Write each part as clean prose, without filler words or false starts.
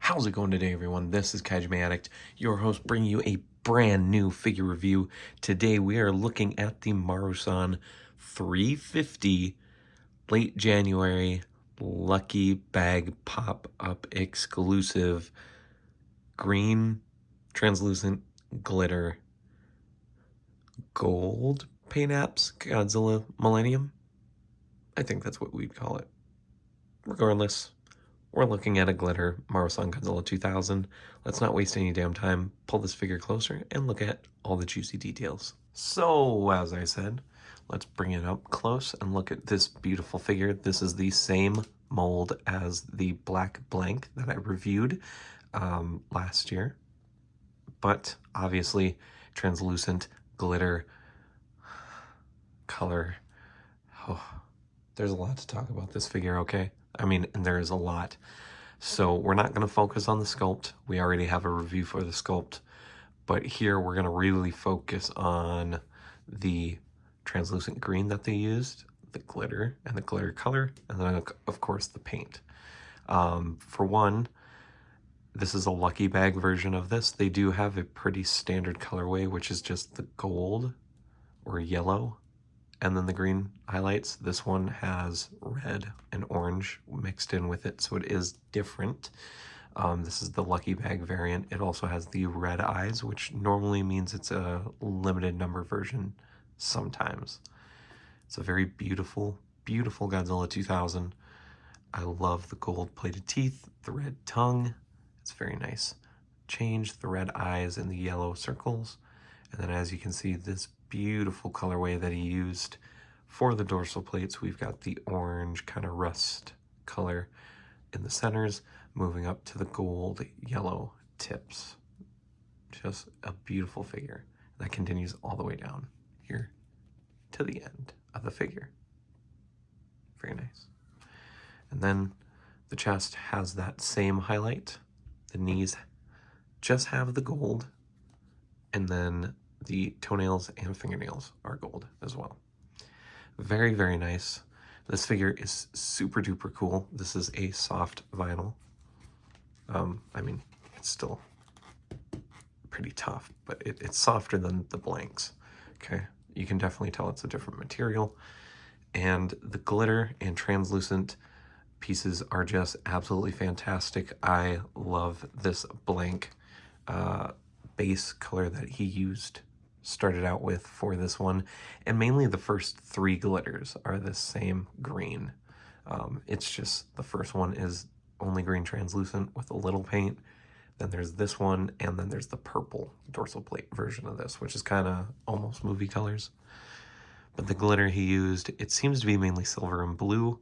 How's it going today, everyone? This is KaijuFanatic, your host, bringing you a brand new figure review. Today we are looking at the Marusan 350 late January Lucky Bag Pop-Up exclusive green translucent glitter gold paint apps Godzilla Millennium. I think that's what we'd call it. Regardless, we're looking at a glitter Marusan Godzilla 2000. Let's not waste any damn time. Pull this figure closer and look at all the juicy details. So, as I said, let's bring it up close and look at this beautiful figure. This is the same mold as the black blank that I reviewed last year, but obviously translucent glitter color. Oh, there's a lot to talk about this figure, okay? I mean, and there is a lot. So we're not going to focus on the sculpt. We already have a review for the sculpt. But here we're going to really focus on the translucent green that they used, the glitter and the glitter color, and then, of course, the paint. For one, this is a lucky bag version of this. They do have a pretty standard colorway, which is just the gold or yellow and then the green highlights. This one has red and orange mixed in with it, so it is different. This is the Lucky Bag variant. It also has the red eyes, which normally means it's a limited number version sometimes. It's a very beautiful, beautiful Godzilla 2000. I love the gold-plated teeth, the red tongue. It's very nice. Change the red eyes and the yellow circles. And then as you can see, this beautiful colorway that he used for the dorsal plates. We've got the orange kind of rust color in the centers, moving up to the gold yellow tips. Just a beautiful figure that continues all the way down here to the end of the figure. Very nice. And then the chest has that same highlight. The knees just have the gold, and then the toenails and fingernails are gold as well. Very, very nice. This figure is super duper cool. This is a soft vinyl. I mean, it's still pretty tough, but it's softer than the blanks. Okay, you can definitely tell it's a different material. And the glitter and translucent pieces are just absolutely fantastic. I love this blank base color that he started out with for this one, and mainly the first three glitters are the same green. It's just the first one is only green translucent with a little paint. Then there's this one, and then there's the purple dorsal plate version of this, which is kind of almost movie colors. But the glitter he used, it seems to be mainly silver and blue,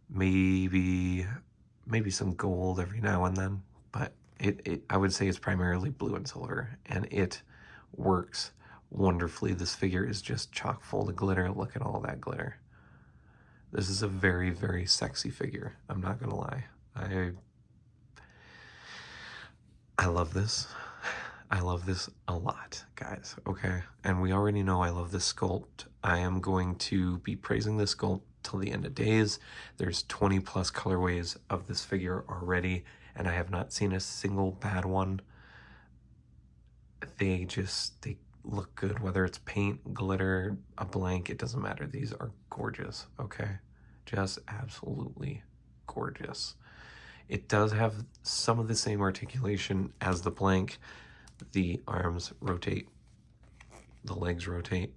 maybe some gold every now and then, but I would say it's primarily blue and silver, and it works wonderfully. This figure is just chock full of glitter. Look at all that glitter. This is a very, very sexy figure. I'm not gonna lie. I love this. I love this a lot, guys, okay? And we already know I love this sculpt. I am going to be praising this sculpt till the end of days. There's 20 plus colorways of this figure already, and I have not seen a single bad one. They look good, whether it's paint, glitter, a blank, it doesn't matter. These are gorgeous, okay? Just absolutely gorgeous. It does have some of the same articulation as the blank. The arms rotate, the legs rotate,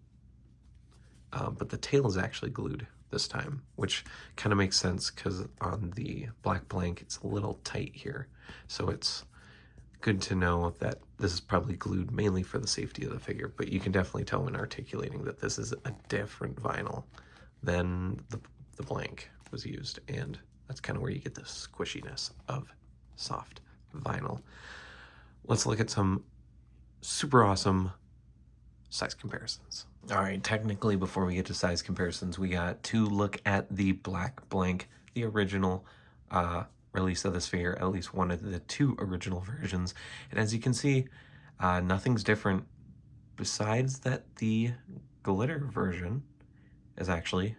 but the tail is actually glued this time, which kind of makes sense because on the black blank, it's a little tight here. So it's good to know that this is probably glued mainly for the safety of the figure, but you can definitely tell when articulating that this is a different vinyl than the blank was used, and that's kind of where you get the squishiness of soft vinyl. Let's look at some super awesome size comparisons. All right, technically before we get to size comparisons, we got to look at the black blank, the original release of this figure, at least one of the two original versions. And as you can see, nothing's different besides that the glitter version is actually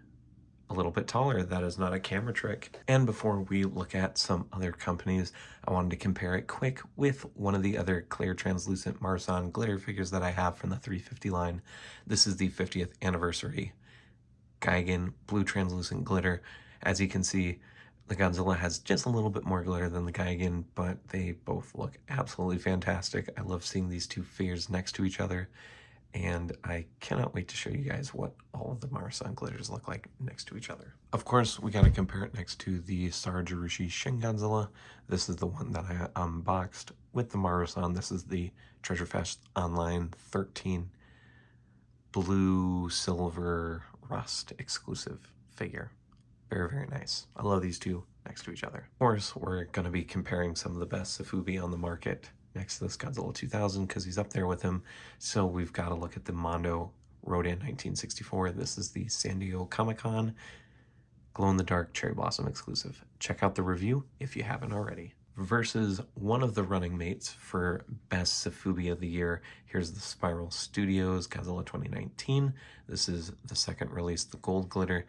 a little bit taller. That is not a camera trick. And before we look at some other companies, I wanted to compare it quick with one of the other clear translucent Marusan glitter figures that I have from the 350 line. This is the 50th anniversary Gigan blue translucent glitter. As you can see, the Godzilla has just a little bit more glitter than the Gigan, but they both look absolutely fantastic. I love seeing these two figures next to each other, and I cannot wait to show you guys what all of the Marusan glitters look like next to each other. Of course, we gotta compare it next to the Star Jirushi Shin Godzilla. This is the one that I unboxed with the Marusan. This is the Treasure Fest Online 13 blue, silver, rust exclusive figure. Very, very nice. I love these two next to each other. Of course, we're going to be comparing some of the best Sofubi on the market next to this Godzilla 2000 because he's up there with him. So we've got to look at the Mondo Rodan 1964. This is the San Diego Comic-Con glow-in-the-dark cherry blossom exclusive. Check out the review if you haven't already. Versus one of the running mates for best Sofubi of the year. Here's the Spiral Studios Godzilla 2019. This is the second release, the gold glitter.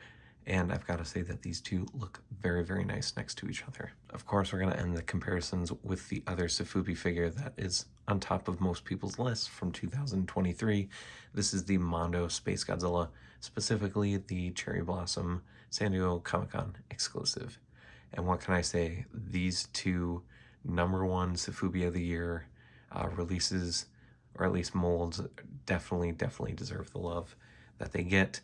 And I've got to say that these two look very, very nice next to each other. Of course, we're going to end the comparisons with the other Sofubi figure that is on top of most people's lists from 2023. This is the Mondo Space Godzilla, specifically the Cherry Blossom San Diego Comic-Con exclusive. And what can I say? These two #1 Sofubi of the year releases, or at least molds, definitely deserve the love that they get.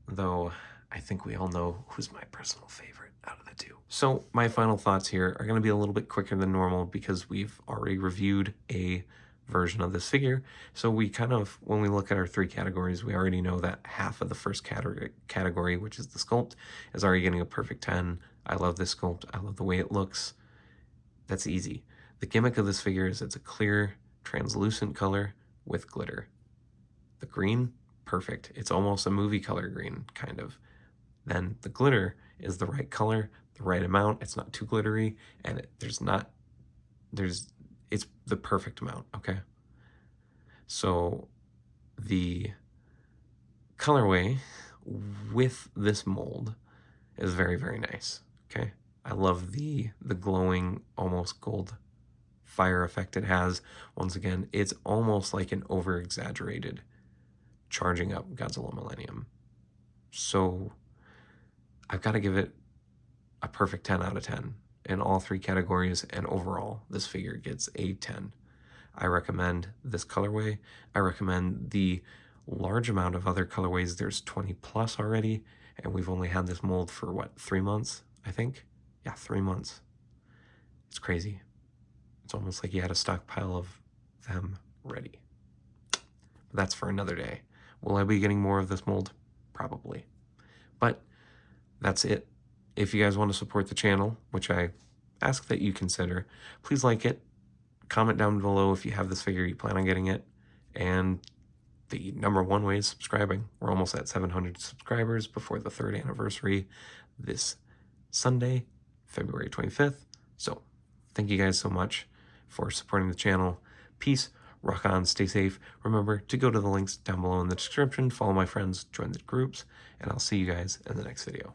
Though I think we all know who's my personal favorite out of the two. So my final thoughts here are going to be a little bit quicker than normal because we've already reviewed a version of this figure. So we kind of, when we look at our 3 categories, we already know that half of the first category, which is the sculpt, is already getting a perfect 10. I love this sculpt. I love the way it looks. That's easy. The gimmick of this figure is it's a clear, translucent color with glitter. The green, perfect. It's almost a movie color green, kind of. Then the glitter is the right color, the right amount. It's not too glittery, and it's the perfect amount, okay? So the colorway with this mold is very, very nice, okay? I love the glowing, almost gold fire effect it has. Once again, it's almost like an over-exaggerated charging up Godzilla Millennium. So I've got to give it a perfect 10 out of 10 in all 3 categories, and overall this figure gets a 10. I recommend this colorway. I recommend the large amount of other colorways. There's 20 plus already, and we've only had this mold for what, 3 months, I think? Yeah, 3 months. It's crazy. It's almost like you had a stockpile of them ready. But that's for another day. Will I be getting more of this mold? Probably. But that's it. If you guys want to support the channel, which I ask that you consider, please like it. Comment down below if you have this figure, you plan on getting it. And the #1 way is subscribing. We're almost at 700 subscribers before the 3rd anniversary this Sunday, February 25th. So thank you guys so much for supporting the channel. Peace. Rock on, stay safe. Remember to go to the links down below in the description, follow my friends, join the groups, and I'll see you guys in the next video.